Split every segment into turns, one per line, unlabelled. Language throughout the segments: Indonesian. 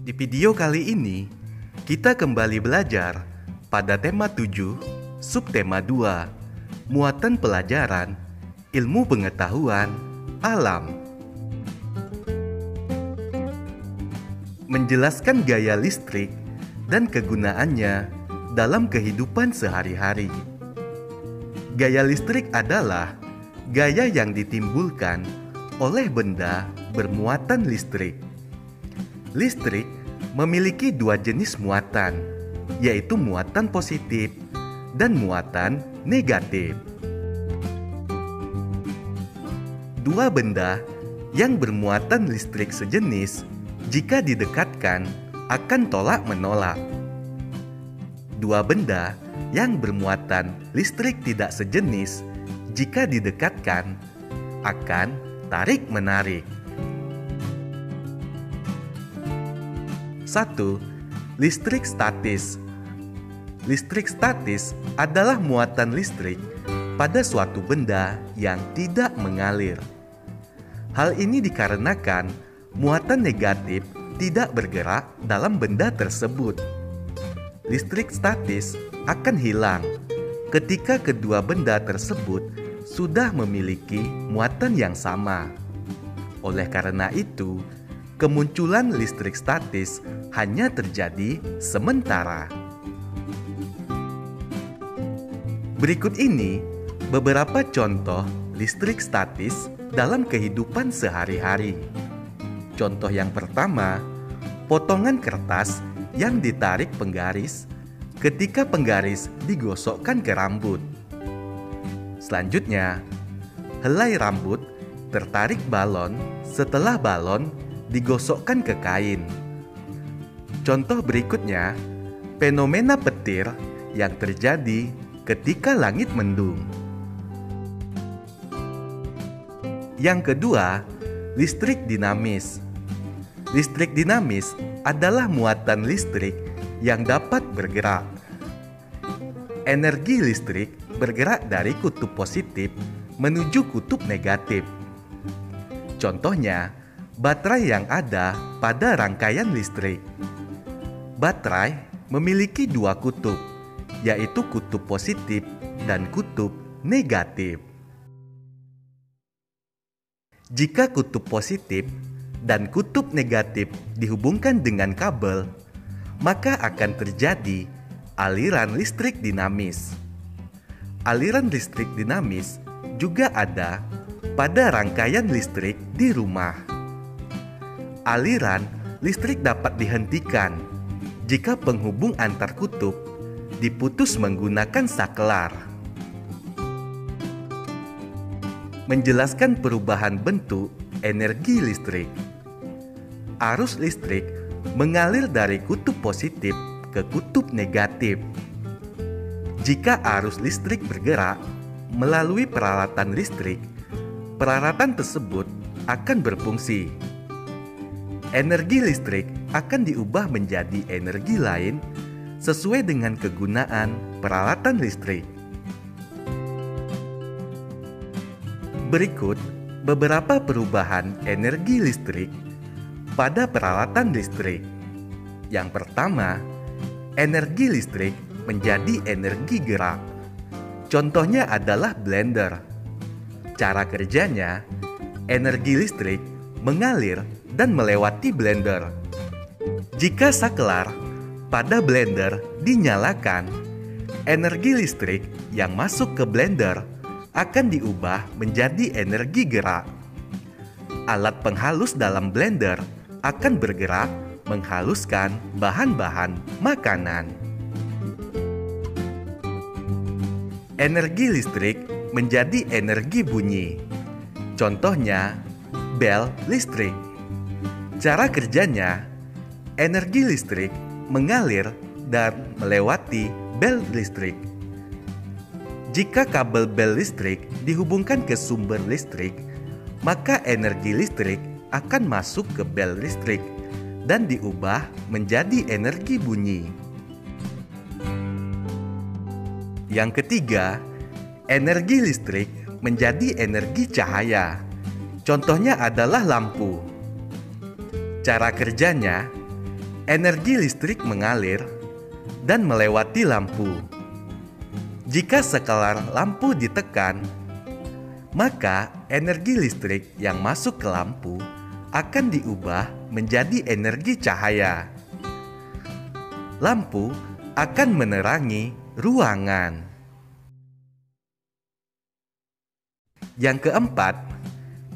Di video kali ini, kita kembali belajar pada tema 7, subtema 2, muatan pelajaran, ilmu pengetahuan, alam. Menjelaskan gaya listrik dan kegunaannya dalam kehidupan sehari-hari. Gaya listrik adalah gaya yang ditimbulkan oleh benda bermuatan listrik. Listrik memiliki dua jenis muatan, yaitu muatan positif dan muatan negatif. Dua benda yang bermuatan listrik sejenis jika didekatkan akan tolak-menolak. Dua benda yang bermuatan listrik tidak sejenis jika didekatkan akan tarik-menarik. 1. Listrik statis. Listrik statis adalah muatan listrik pada suatu benda yang tidak mengalir. Hal ini dikarenakan muatan negatif tidak bergerak dalam benda tersebut. Listrik statis akan hilang ketika kedua benda tersebut sudah memiliki muatan yang sama. Oleh karena itu, kemunculan listrik statis hanya terjadi sementara. Berikut ini beberapa contoh listrik statis dalam kehidupan sehari-hari. Contoh yang pertama, potongan kertas yang ditarik penggaris ketika penggaris digosokkan ke rambut. Selanjutnya, helai rambut tertarik balon setelah balon digosokkan ke kain. Contoh berikutnya, fenomena petir yang terjadi ketika langit mendung. Yang kedua, listrik dinamis. Listrik dinamis adalah muatan listrik yang dapat bergerak. Energi listrik bergerak dari kutub positif menuju kutub negatif. Contohnya, baterai yang ada pada rangkaian listrik. Baterai memiliki dua kutub, yaitu kutub positif dan kutub negatif. Jika kutub positif dan kutub negatif dihubungkan dengan kabel, maka akan terjadi aliran listrik dinamis. Aliran listrik dinamis juga ada pada rangkaian listrik di rumah. Aliran listrik dapat dihentikan jika penghubung antar kutub diputus menggunakan saklar. Menjelaskan perubahan bentuk energi listrik. Arus listrik mengalir dari kutub positif ke kutub negatif. Jika arus listrik bergerak melalui peralatan listrik, peralatan tersebut akan berfungsi. Energi listrik akan diubah menjadi energi lain sesuai dengan kegunaan peralatan listrik. Berikut beberapa perubahan energi listrik pada peralatan listrik. Yang pertama, energi listrik menjadi energi gerak. Contohnya adalah blender. Cara kerjanya, energi listrik mengalir dan melewati blender. Jika saklar pada blender dinyalakan, energi listrik yang masuk ke blender akan diubah menjadi energi gerak. Alat penghalus dalam blender akan bergerak menghaluskan bahan-bahan makanan. Energi listrik menjadi energi bunyi. Contohnya, bel listrik. Cara kerjanya, energi listrik mengalir dan melewati bel listrik. Jika kabel bel listrik dihubungkan ke sumber listrik, maka energi listrik akan masuk ke bel listrik dan diubah menjadi energi bunyi. Yang ketiga, energi listrik menjadi energi cahaya. Contohnya adalah lampu. Cara kerjanya, Energi listrik mengalir dan melewati lampu. Jika skala lampu ditekan, maka energi listrik yang masuk ke lampu akan diubah menjadi energi cahaya. Lampu akan menerangi ruangan. Yang keempat,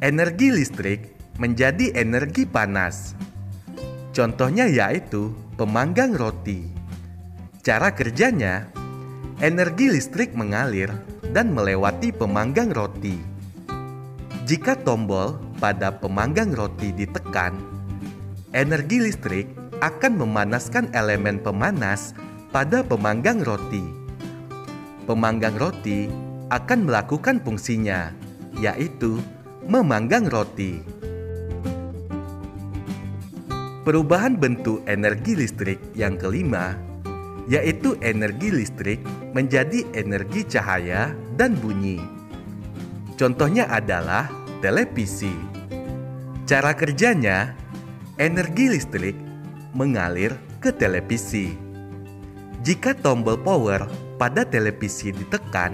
energi listrik menjadi energi panas. Contohnya yaitu pemanggang roti. Cara kerjanya, energi listrik mengalir dan melewati pemanggang roti. Jika tombol pada pemanggang roti ditekan, energi listrik akan memanaskan elemen pemanas pada pemanggang roti. Pemanggang roti akan melakukan fungsinya, yaitu memanggang roti. Perubahan bentuk energi listrik yang kelima, yaitu energi listrik menjadi energi cahaya dan bunyi. Contohnya adalah televisi. Cara kerjanya, energi listrik mengalir ke televisi. Jika tombol power pada televisi ditekan,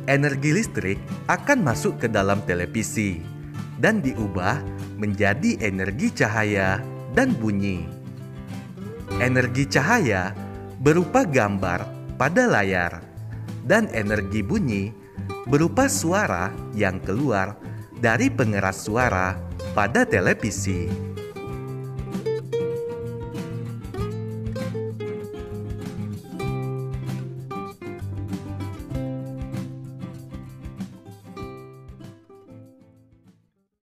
energi listrik akan masuk ke dalam televisi dan diubah menjadi energi cahaya dan bunyi. Energi cahaya berupa gambar pada layar, dan energi bunyi berupa suara yang keluar dari pengeras suara pada televisi.